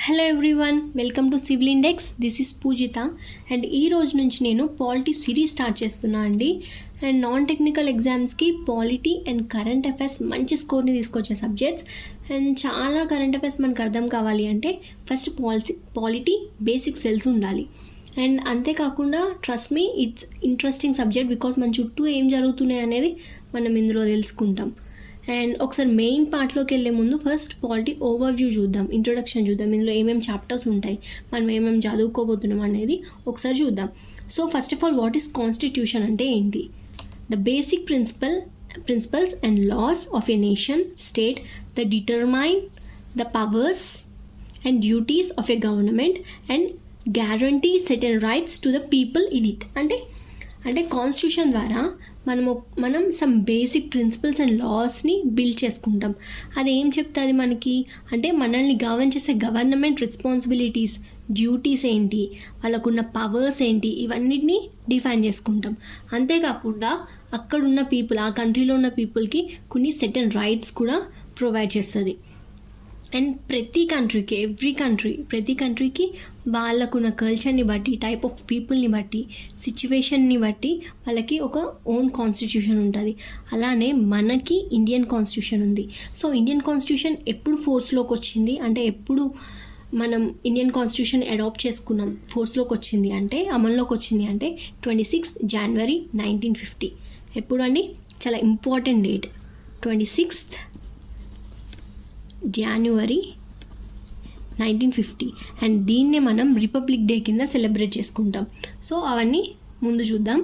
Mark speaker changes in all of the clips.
Speaker 1: Hello everyone, welcome to Civil Index. This is Pujitha and ఈ రోజు నుంచి నేను పాలిటీ సిరీస్ స్టార్ట్ చేస్తున్నా అండి. అండ్ నాన్ టెక్నికల్ ఎగ్జామ్స్కి పాలిటీ అండ్ కరెంట్ అఫైర్స్ మంచి స్కోర్ని తీసుకొచ్చే సబ్జెక్ట్స్. అండ్ చాలా కరెంట్ అఫైర్స్ మనకు అర్థం కావాలి అంటే ఫస్ట్ పాలిటీ బేసిక్స్ తెలిసి ఉండాలి. అండ్ అంతేకాకుండా trust me, it's interesting subject because మన చుట్టూ ఏం జరుగుతున్నాయి అనేది మనం ఇందులో తెలుసుకుంటాం. అండ్ ఒకసారి మెయిన్ పార్ట్లోకి వెళ్ళే ముందు ఫస్ట్ పాలిటీ ఓవర్వ్యూ చూద్దాం, ఇంట్రొడక్షన్ చూద్దాం. ఇందులో ఏమేమి చాప్టర్స్ ఉంటాయి, మనం ఏమేమి చదువుకోబోతున్నాం అనేది ఒకసారి చూద్దాం. So first of all, what is constitution అంటే ఏంటి? The basic principles and laws of a nation state that determine the powers and duties of a government and guarantee certain rights to the people in it. అంటే constitution ద్వారా మనం some basic principles and లాస్ని build చేసుకుంటాం. అది ఏం చెప్తుంది మనకి అంటే మనల్ని గవర్న్ చేసే గవర్నమెంట్ రెస్పాన్సిబిలిటీస్, డ్యూటీస్ ఏంటి, వాళ్ళకున్న పవర్స్ ఏంటి, ఇవన్నిటిని డిఫైన్ చేసుకుంటాం. అంతేకాకుండా అక్కడున్న పీపుల్, ఆ కంట్రీలో ఉన్న పీపుల్కి కొన్ని సెటన్ రైట్స్ కూడా ప్రొవైడ్ చేస్తుంది. అండ్ ప్రతి కంట్రీకి వాళ్ళకున్న కల్చర్ని బట్టి, టైప్ ఆఫ్ పీపుల్ని బట్టి, సిచ్యువేషన్ని బట్టి వాళ్ళకి ఒక ఓన్ కాన్స్టిట్యూషన్ ఉంటుంది. అలానే మనకి ఇండియన్ కాన్స్టిట్యూషన్ ఉంది. సో ఇండియన్ కాన్స్టిట్యూషన్ ఎప్పుడు ఫోర్స్లోకి వచ్చింది అంటే, ఎప్పుడు మనం ఇండియన్ కాన్స్టిట్యూషన్ అడాప్ట్ చేసుకున్నాం, ఫోర్స్లోకి వచ్చింది అంటే, అమల్లోకి వచ్చింది అంటే 26 జనవరి 1950. ఎప్పుడు అండి? చాలా ఇంపార్టెంట్ డేట్, 26 జనవరి 1950. అండ్ దీన్నే మనం రిపబ్లిక్ డే కింద సెలబ్రేట్ చేసుకుంటాం. సో అవన్నీ ముందు చూద్దాం.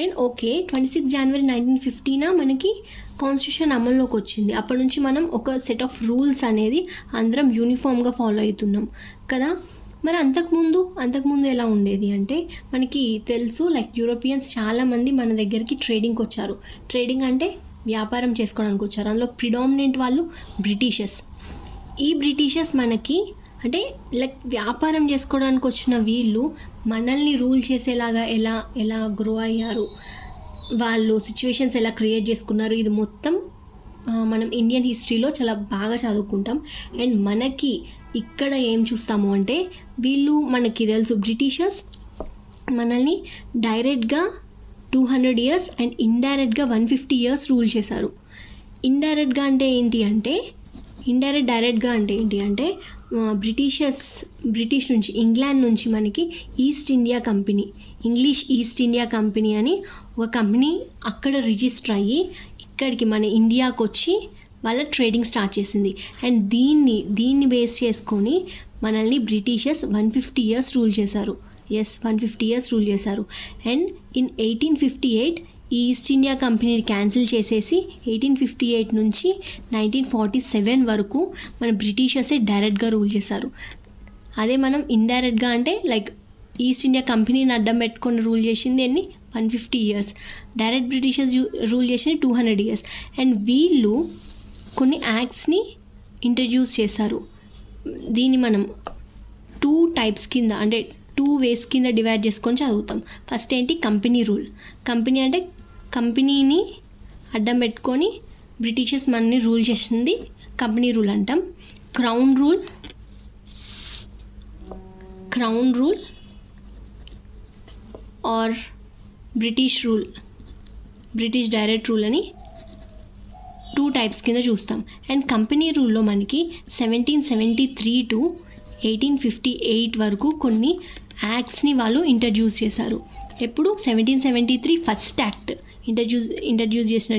Speaker 1: అండ్ ఓకే, 26 జనవరి 1950 మనకి కాన్స్టిట్యూషన్ అమల్లోకి వచ్చింది. అప్పటి నుంచి మనం ఒక సెట్ ఆఫ్ రూల్స్ అనేది అందరం యూనిఫామ్గా ఫాలో అవుతున్నాం కదా. మరి అంతకుముందు ఎలా ఉండేది అంటే, మనకి తెలుసు, లైక్ యూరోపియన్స్ చాలామంది మన దగ్గరికి ట్రేడింగ్కి వచ్చారు. ట్రేడింగ్ అంటే వ్యాపారం చేసుకోవడానికి వచ్చారు. అందులో ప్రిడామినెంట్ వాళ్ళు బ్రిటిషర్స్. ఈ బ్రిటిషర్స్ మనకి అంటే లైక్ వ్యాపారం చేసుకోవడానికి వచ్చిన వీళ్ళు మనల్ని రూల్ చేసేలాగా ఎలా గ్రో అయ్యారు, వాళ్ళు సిచ్యువేషన్స్ ఎలా క్రియేట్ చేసుకున్నారు, ఇది మొత్తం మనం ఇండియన్ హిస్టరీలో చాలా బాగా చదువుకుంటాం. అండ్ మనకి ఇక్కడ ఏం చూస్తాము అంటే, వీళ్ళు మనకి తెలుసు బ్రిటిషర్స్ మనల్ని డైరెక్ట్గా 200 years అండ్ ఇండైరెక్ట్గా 150 years రూల్ చేశారు. డైరెక్ట్గా అంటే ఏంటి అంటే బ్రిటిష్ నుంచి, ఇంగ్లాండ్ నుంచి మనకి ఇంగ్లీష్ ఈస్ట్ ఇండియా కంపెనీ అని ఒక కంపెనీ అక్కడ రిజిస్టర్ అయ్యి ఇక్కడికి మన ఇండియాకి వచ్చి వాళ్ళ ట్రేడింగ్ స్టార్ట్ చేసింది. అండ్ దీన్ని బేస్ చేసుకొని మనల్ని బ్రిటిషర్స్ 150 years రూల్ చేశారు. 150 years రూల్ చేశారు. అండ్ ఇన్ 1858 ఈ ఈస్ట్ ఇండియా కంపెనీని క్యాన్సిల్ చేసేసి 1858 నుంచి 1947 వరకు మన బ్రిటిషర్సే డైరెక్ట్గా రూల్ చేశారు. అదే మనం ఇండైరెక్ట్గా అంటే లైక్ ఈస్ట్ ఇండియా కంపెనీని అడ్డం పెట్టుకొని రూల్ చేసింది 150 years. డైరెక్ట్ బ్రిటిషర్స్ రూల్ చేసింది 200 years. అండ్ వీళ్ళు కొన్ని యాక్ట్స్ని ఇంట్రడ్యూస్ చేశారు. దీన్ని మనం 2 types కింద అంటే 2 ways కింద డివైడ్ చేసుకొని చదువుతాం. ఫస్ట్ ఏంటి? Company rule. కంపెనీ అంటే కంపెనీని అడ్డం పెట్టుకొని బ్రిటిషర్స్ మనని రూల్ చేసింది కంపెనీ రూల్ అంటాం. Crown rule or British direct rule అని 2 types కింద చూస్తాం. అండ్ కంపెనీ రూల్లో మనకి 1773 to 1858 వరకు కొన్ని యాక్ట్స్ని వాళ్ళు ఇంట్రడ్యూస్ చేశారు. ఎప్పుడు? 1773 ఫస్ట్ యాక్ట్ ఇంట్రడ్యూస్ చేసిన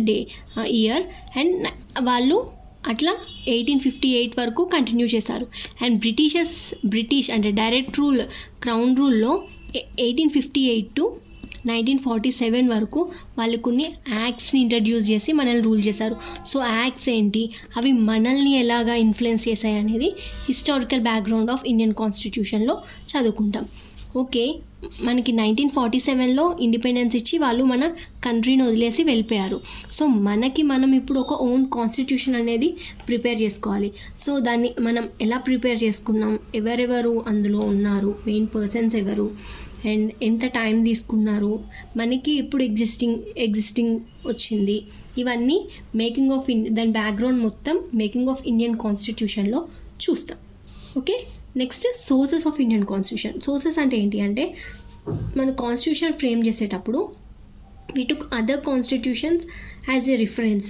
Speaker 1: ఇయర్. అండ్ వాళ్ళు అట్లా 1858 వరకు కంటిన్యూ చేశారు. అండ్ బ్రిటిష్ అంటే డైరెక్ట్ రూల్, క్రౌన్ రూల్లో 1858 to 1947 వరకు వాళ్ళు కొన్ని యాక్ట్స్ని ఇంట్రడ్యూస్ చేసి మనల్ని రూల్ చేశారు. సో యాక్ట్స్ ఏంటి, అవి మనల్ని ఎలాగా ఇన్ఫ్లుయెన్స్ చేశాయి అనేది హిస్టారికల్ బ్యాక్గ్రౌండ్ ఆఫ్ ఇండియన్ కాన్స్టిట్యూషన్లో చదువుకుంటాం. ఓకే, మనకి 1947లో ఇండిపెండెన్స్ ఇచ్చి వాళ్ళు మన కంట్రీని వదిలేసి వెళ్ళిపోయారు. సో మనం ఇప్పుడు ఒక ఓన్ కాన్స్టిట్యూషన్ అనేది ప్రిపేర్ చేసుకోవాలి. సో దాన్ని మనం ఎలా ప్రిపేర్ చేసుకున్నాం, ఎవరెవరు అందులో ఉన్నారు, మెయిన్ పర్సన్స్ ఎవరు, అండ్ ఎంత టైం తీసుకున్నారు, మనకి ఇప్పుడు ఎగ్జిస్టింగ్ వచ్చింది, ఇవన్నీ దాని బ్యాక్గ్రౌండ్ మొత్తం మేకింగ్ ఆఫ్ ఇండియన్ కాన్స్టిట్యూషన్లో చూస్తాం. Okay, next sources of Indian constitution. Sources అంటే ఏంటి అంటే మన కాన్స్టిట్యూషన్ ఫ్రేమ్ చేసేటప్పుడు we took other constitutions as a reference.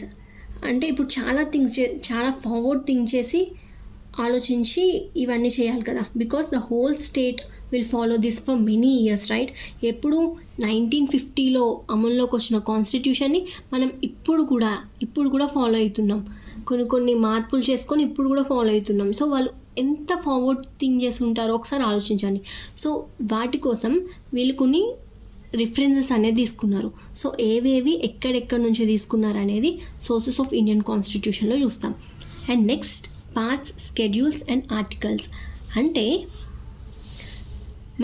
Speaker 1: అంటే ఇప్పుడు చాలా ఫార్వర్డ్ థింక్ చేసి ఆలోచించి ఇవన్నీ చేయాలి కదా, because the whole state will follow this for many years, right? ఎప్పుడు 1950లో అమల్లోకి వచ్చిన కాన్స్టిట్యూషన్ని మనం ఇప్పుడు కూడా ఫాలో అవుతున్నాం. కొన్ని మార్పులు చేసుకొని ఇప్పుడు కూడా ఫాలో అవుతున్నాం. సో వాళ్ళు ఎంత ఫార్వర్డ్ థింక్ చేసి ఉంటారో ఒకసారి ఆలోచించండి. సో వాటి కోసం వీళ్ళు కొన్ని రిఫరెన్సెస్ అనేది తీసుకున్నారు. సో ఏవేవి ఎక్కడెక్కడి నుంచి తీసుకున్నారు అనేది సోర్సెస్ ఆఫ్ ఇండియన్ కాన్స్టిట్యూషన్లో చూస్తాం. And next parts, schedules and articles. అంటే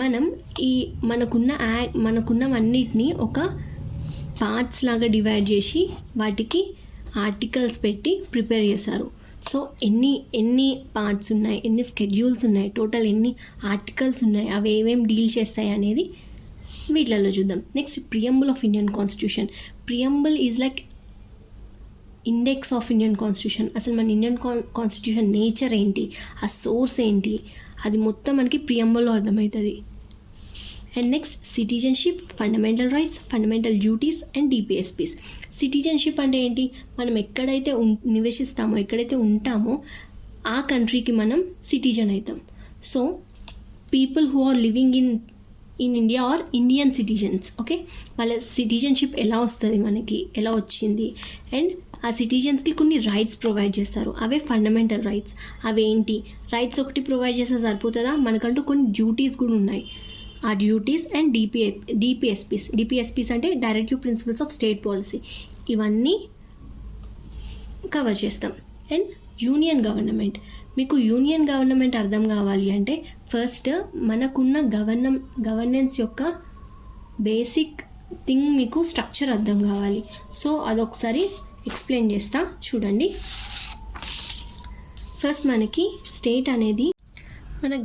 Speaker 1: మనం మనకున్నవన్నిటిని ఒక పార్ట్స్ లాగా డివైడ్ చేసి వాటికి ఆర్టికల్స్ పెట్టి ప్రిపేర్ చేశారు. సో ఎన్ని పార్ట్స్ ఉన్నాయి, ఎన్ని స్కెడ్యూల్స్ ఉన్నాయి, టోటల్ ఎన్ని ఆర్టికల్స్ ఉన్నాయి, అవి ఏమేమి డీల్ చేస్తాయి అనేది వీటిలలో చూద్దాం. Next preamble of Indian constitution. Preamble is like index of Indian constitution. అసలు మన ఇండియన్ కాన్స్టిట్యూషన్ నేచర్ ఏంటి, ఆ సోర్స్ ఏంటి, అది మొత్తం మనకి ప్రియంబుల్లో అర్థమవుతుంది. And next citizenship, fundamental rights, fundamental duties and DPSPs. Citizenship అంటే ఏంటి, మనం ఎక్కడైతే నివసిస్తామో, ఎక్కడైతే ఉంటామో ఆ కంట్రీకి మనం సిటిజన్ అవుతాం. So people who are living in India are Indian citizens. Okay, వాళ్ళ సిటిజన్షిప్ ఎలా వస్తుంది, మనకి ఎలా వచ్చింది, అండ్ ఆ సిటిజన్స్కి కొన్ని రైట్స్ ప్రొవైడ్ చేస్తారు. అవే ఫండమెంటల్ రైట్స్. అవేంటి, రైట్స్ ఒకటి ప్రొవైడ్ చేస్తే సరిపోతుందా, మనకంటూ కొన్ని డ్యూటీస్ కూడా ఉన్నాయి. ఆ డ్యూటీస్ అండ్ డిపిఎస్పీస్ అంటే directive principles of state policy. ఇవన్నీ కవర్ చేస్తాం. And union government. మీకు యూనియన్ గవర్నమెంట్ అర్థం కావాలి అంటే ఫస్ట్ మనకున్న గవర్నెన్స్ యొక్క బేసిక్ థింగ్ మీకు స్ట్రక్చర్ అర్థం కావాలి. సో అదొకసారి ఎక్స్ప్లెయిన్ చేస్తా చూడండి. ఫస్ట్ మనకి స్టేట్ అనేది మన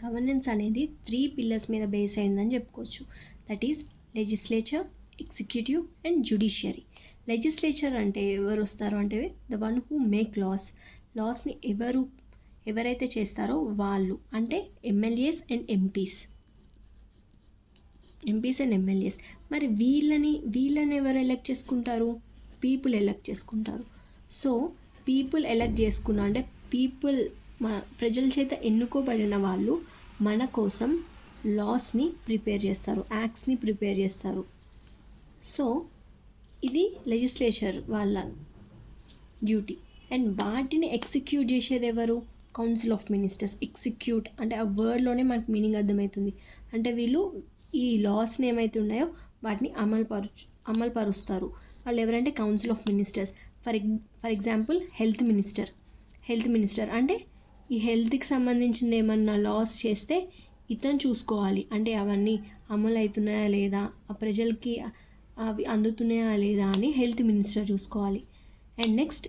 Speaker 1: గవర్నెన్స్ అనేది 3 పిల్లర్స్ మీద బేస్ అయిందని చెప్పుకోవచ్చు. That is legislature, executive and judiciary. Legislature అంటే ఎవరు వస్తారో అంటే ద వన్ హూ మేక్ లాస్ని ఎవరైతే చేస్తారో వాళ్ళు, అంటే MLAs and MPs and MLAs. మరి వీళ్ళని ఎవరు ఎలక్ట్ చేసుకుంటారు, పీపుల్ ఎలక్ట్ చేసుకుంటారు. సో పీపుల్ ఎలక్ట్ చేసుకున్న అంటే ప్రజల చేత ఎన్నుకోబడిన వాళ్ళు మన కోసం లాస్ని ప్రిపేర్ చేస్తారు, యాక్ట్స్ని ప్రిపేర్ చేస్తారు. సో ఇది లెజిస్లేచర్ వాళ్ళ డ్యూటీ. అండ్ వాటిని ఎగ్జిక్యూట్ చేసేది ఎవరు, కౌన్సిల్ ఆఫ్ మినిస్టర్స్. ఎగ్జిక్యూట్ అంటే ఆ వర్డ్లోనే మనకు మీనింగ్ అర్థమవుతుంది. అంటే వీళ్ళు ఈ లాస్ని ఏమైతే ఉన్నాయో వాటిని అమలుపరుస్తారు. వాళ్ళు ఎవరంటే council of ministers. For example health minister అంటే ఈ హెల్త్కి సంబంధించింది ఏమన్నా లాస్ చేస్తే ఇతను చూసుకోవాలి. అంటే అవన్నీ అమలు అవుతున్నాయా లేదా, ఆ ప్రజలకి అవి అందుతున్నాయా లేదా అని హెల్త్ మినిస్టర్ చూసుకోవాలి. అండ్ నెక్స్ట్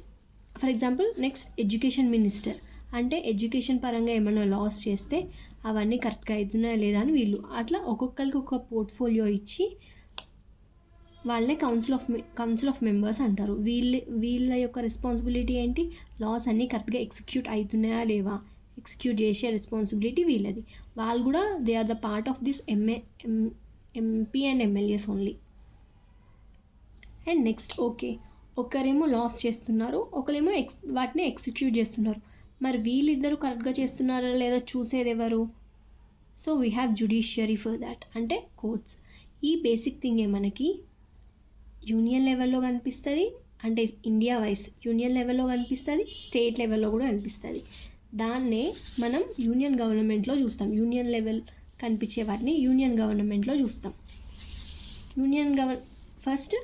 Speaker 1: ఎడ్యుకేషన్ మినిస్టర్ అంటే ఎడ్యుకేషన్ పరంగా ఏమైనా లాస్ చేస్తే అవన్నీ కరెక్ట్గా అవుతున్నాయా లేదా అని వీళ్ళు, అట్లా ఒక్కొక్కరికి ఒక పోర్ట్ఫోలియో ఇచ్చి వాళ్ళే కౌన్సిల్ ఆఫ్ మెంబర్స్ అంటారు. వీళ్ళ యొక్క రెస్పాన్సిబిలిటీ ఏంటి, లాస్ అన్నీ కరెక్ట్గా ఎగ్జిక్యూట్ అవుతున్నాయా లేవా, ఎగ్జిక్యూట్ చేసే రెస్పాన్సిబిలిటీ వీళ్ళది. వాళ్ళు కూడా they are the part of this MP and MLAs only. And next ఒకరేమో లాస్ చేస్తున్నారు, ఒకరేమో వాటిని ఎగ్జిక్యూట్ చేస్తున్నారు. మరి వీళ్ళిద్దరూ కరెక్ట్గా చేస్తున్నారా లేదా చూసేది ఎవరు? So we have judiciary for that, అంటే కోర్ట్స్. ఈ బేసిక్ థింగే మనకి యూనియన్ లెవెల్లో కనిపిస్తుంది, అంటే ఇండియా వైస్ యూనియన్ లెవెల్లో కనిపిస్తుంది, స్టేట్ లెవెల్లో కూడా కనిపిస్తుంది. దాన్నే మనం యూనియన్ గవర్నమెంట్లో చూస్తాం. యూనియన్ లెవెల్ కనిపించే వాటిని యూనియన్ గవర్నమెంట్లో చూస్తాం. ఫస్ట్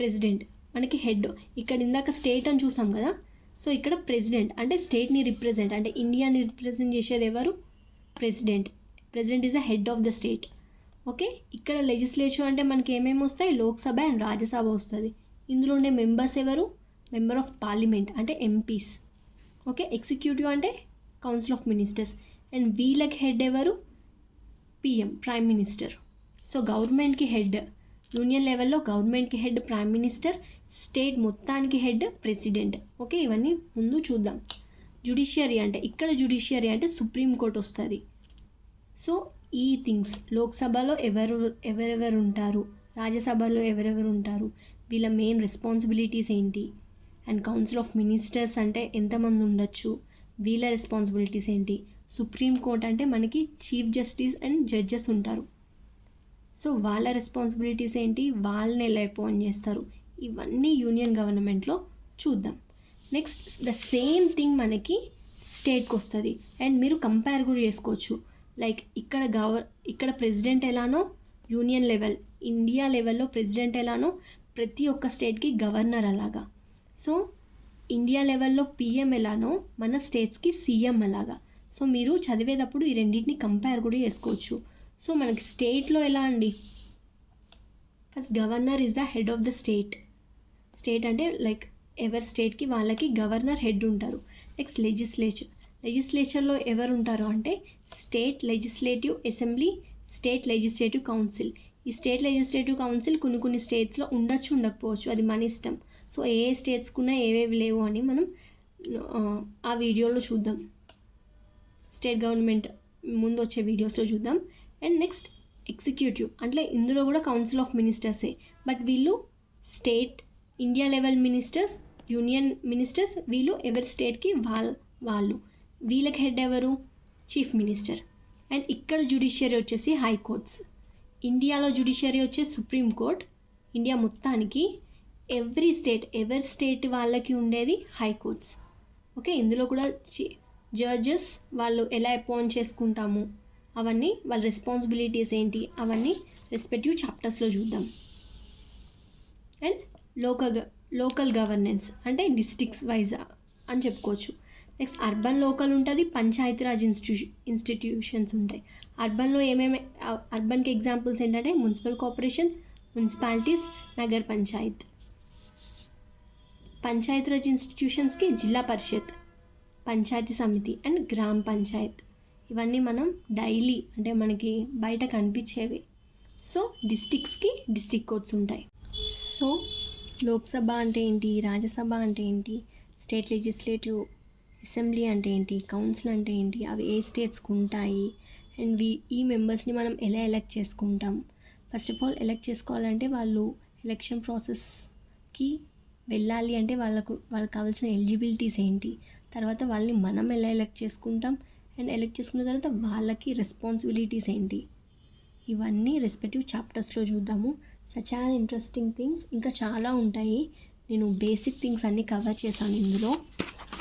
Speaker 1: ప్రెసిడెంట్ మనకి హెడ్. ఇక్కడ ఇందాక స్టేట్ అని చూసాం కదా, సో ఇక్కడ ప్రెసిడెంట్ అంటే స్టేట్ని రిప్రజెంట్, అంటే ఇండియాని రిప్రజెంట్ చేసేది ఎవరు, president is the head of the state. Okay, ఇక్కడ లెజిస్లేచర్ అంటే మనకి ఏమేమి వస్తాయి, లోక్సభ అండ్ రాజ్యసభ వస్తుంది. ఇందులో ఉండే మెంబర్స్ ఎవరు, మెంబర్ ఆఫ్ పార్లమెంట్ అంటే ఎంపీస్. ఓకే, ఎగ్జిక్యూటివ్ అంటే కౌన్సిల్ ఆఫ్ మినిస్టర్స్. అండ్ వీళ్ళకి హెడ్ ఎవరు, పిఎం, ప్రైమ్ మినిస్టర్. సో గవర్నమెంట్కి హెడ్, యూనియన్ లెవెల్లో గవర్నమెంట్కి హెడ్ ప్రైమ్ మినిస్టర్, స్టేట్ మొత్తానికి హెడ్ ప్రెసిడెంట్. ఓకే, ఇవన్నీ ముందు చూద్దాం. జుడిషియరీ అంటే ఇక్కడ జుడిషియరీ అంటే సుప్రీంకోర్టు వస్తుంది. సో ఈ థింగ్స్ లోక్సభలో ఎవరెవరు ఉంటారు, రాజ్యసభలో ఎవరెవరు ఉంటారు, వీళ్ళ మెయిన్ రెస్పాన్సిబిలిటీస్ ఏంటి, అండ్ కౌన్సిల్ ఆఫ్ మినిస్టర్స్ అంటే ఎంతమంది ఉండొచ్చు, వీళ్ళ రెస్పాన్సిబిలిటీస్ ఏంటి, సుప్రీంకోర్టు అంటే మనకి చీఫ్ జస్టిస్ అండ్ జడ్జెస్ ఉంటారు, సో వాళ్ళ రెస్పాన్సిబిలిటీస్ ఏంటి, వాళ్ళని ఎలా అపాయింట్ చేస్తారు, ఇవన్నీ యూనియన్ గవర్నమెంట్లో చూద్దాం. నెక్స్ట్ ద సేమ్ థింగ్ మనకి స్టేట్కి వస్తుంది అండ్ మీరు కంపేర్ కూడా చేసుకోవచ్చు. లైక్ ఇక్కడ ప్రెసిడెంట్ ఎలానో యూనియన్ లెవెల్ ఇండియా లెవెల్లో ప్రెసిడెంట్ ఎలానో ప్రతి ఒక్క స్టేట్కి గవర్నర్ అలాగా. సో ఇండియా లెవెల్లో పిఎం ఎలానో మన స్టేట్స్కి సీఎం అలాగా. సో మీరు చదివేటప్పుడు ఈ రెండింటిని కంపేర్ కూడా చేసుకోవచ్చు. సో మనకి స్టేట్లో ఎలా అండి, first governor is the head of the state అంటే లైక్ ఎవరి స్టేట్కి వాళ్ళకి గవర్నర్ హెడ్ ఉంటారు. నెక్స్ట్ లెజిస్లేచర్లో ఎవరు ఉంటారు అంటే state legislative assembly, state legislative council. ఈ స్టేట్ లెజిస్లేటివ్ కౌన్సిల్ కొన్ని స్టేట్స్లో ఉండొచ్చు ఉండకపోవచ్చు, అది మన ఇష్టం. సో ఏ స్టేట్స్కున్నా ఏవేవి లేవు అని మనం ఆ వీడియోలో చూద్దాం, స్టేట్ గవర్నమెంట్ ముందు వచ్చే వీడియోస్లో చూద్దాం. అండ్ నెక్స్ట్ ఎగ్జిక్యూటివ్ అంటే ఇందులో కూడా కౌన్సిల్ ఆఫ్ మినిస్టర్సే, బట్ వీళ్ళు state India level ministers, union ministers, వీళ్ళు ఎవరి స్టేట్కి వాళ్ళు వీళ్ళకి హెడ్ ఎవరు, చీఫ్ మినిస్టర్. అండ్ ఇక్కడ జ్యుడిషియరీ వచ్చేసి హైకోర్ట్స్. ఇండియాలో జ్యుడిషియరీ వచ్చేసి సుప్రీంకోర్ట్. ఇండియా మొత్తానికి ఎవరి స్టేట్ వాళ్ళకి ఉండేది హైకోర్ట్స్. ఓకే, ఇందులో కూడా జడ్జెస్ వాళ్ళు ఎలా అపాయింట్ చేసుకుంటాము, అవన్నీ వాళ్ళ రెస్పాన్సిబిలిటీస్ ఏంటి, అవన్నీ రెస్పెక్టివ్ చాప్టర్స్లో చూద్దాం. అండ్ లోకల్ గవర్నెన్స్ అంటే డిస్ట్రిక్ట్స్ వైజ్ అని చెప్పుకోవచ్చు. నెక్స్ట్ అర్బన్ లోకల్ ఉంటుంది, పంచాయతీరాజ్ ఇన్స్టిట్యూషన్స్ ఉంటాయి. అర్బన్కి ఎగ్జాంపుల్స్ ఏంటంటే municipal corporations, municipalities, nagar panchayat. Panchayati Raj ఇన్స్టిట్యూషన్స్కి జిల్లా పరిషత్, పంచాయతీ సమితి అండ్ గ్రామ పంచాయత్. ఇవన్నీ మనం డైలీ అంటే మనకి బయట కనిపించేవి. సో డిస్ట్రిక్ట్స్కి డిస్ట్రిక్ట్ కోర్ట్స్ ఉంటాయి. సో లోక్సభ అంటే ఏంటి, రాజ్యసభ అంటే ఏంటి, స్టేట్ లెజిస్లేటివ్ అసెంబ్లీ అంటే ఏంటి, కౌన్సిల్ అంటే ఏంటి, అవి ఏ స్టేట్స్కి ఉంటాయి, అండ్ ఈ మెంబర్స్ని మనం ఎలా ఎలక్ట్ చేసుకుంటాం. ఫస్ట్ ఆఫ్ ఆల్ ఎలక్ట్ చేసుకోవాలంటే వాళ్ళు ఎలక్షన్ ప్రాసెస్కి వెళ్ళాలి అంటే వాళ్ళకు కావాల్సిన ఎలిజిబిలిటీస్ ఏంటి, తర్వాత వాళ్ళని మనం ఎలా ఎలక్ట్ చేసుకుంటాం, అండ్ ఎలక్ట్ చేసుకున్న తర్వాత వాళ్ళకి రెస్పాన్సిబిలిటీస్ ఏంటి, ఇవన్నీ రెస్పెక్టివ్ చాప్టర్స్లో చూద్దాము. సచ్ ఆన్ ఇంట్రెస్టింగ్ థింగ్స్ ఇంకా చాలా ఉంటాయి. నేను బేసిక్ థింగ్స్ అన్నీ కవర్ చేశాను ఇందులో.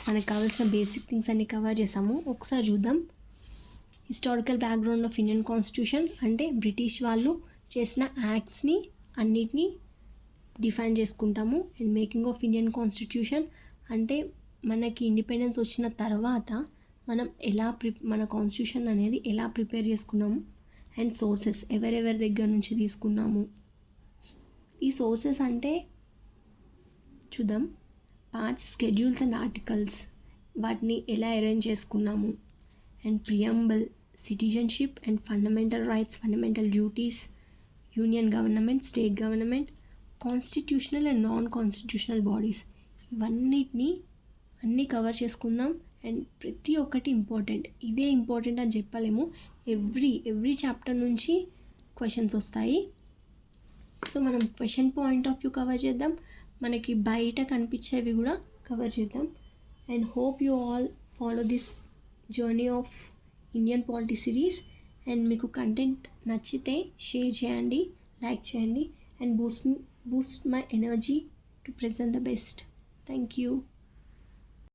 Speaker 1: మనకు కావాల్సిన బేసిక్ థింగ్స్ అన్నీ కవర్ చేసాము. ఒకసారి చూద్దాం. Historical background of Indian constitution అంటే బ్రిటిష్ వాళ్ళు చేసిన యాక్ట్స్ని అన్నిటినీ డిఫైన్ చేసుకుంటాము. And making of Indian constitution అంటే మనకి ఇండిపెండెన్స్ వచ్చిన తర్వాత మనం మన కాన్స్టిట్యూషన్ అనేది ఎలా ప్రిపేర్ చేసుకున్నాము, అండ్ సోర్సెస్ ఎవరెవరి దగ్గర నుంచి తీసుకున్నాము. ఈ సోర్సెస్ అంటే చూద్దాం. పార్ట్స్, స్కెడ్యూల్స్ అండ్ ఆర్టికల్స్ వాటిని ఎలా అరేంజ్ చేసుకున్నాము, and ప్రియంబల్, citizenship and fundamental rights, fundamental duties, union government, state government, constitutional and non constitutional bodies, ఇవన్నిటిని అన్నీ కవర్ చేసుకుందాం. అండ్ ప్రతి ఒక్కటి ఇంపార్టెంట్, ఇదే ఇంపార్టెంట్ అని చెప్పలేము. ఎవ్రీ చాప్టర్ నుంచి క్వశ్చన్స్ వస్తాయి. సో మనం question point of view cover చేద్దాం, మనకి బయట కనిపించేవి కూడా కవర్ చేద్దాం. And hope you all follow this journey of Indian polity series. And మీకు కంటెంట్ నచ్చితే షేర్ చేయండి, లైక్ చేయండి, and Boost my energy to present the best. Thank you.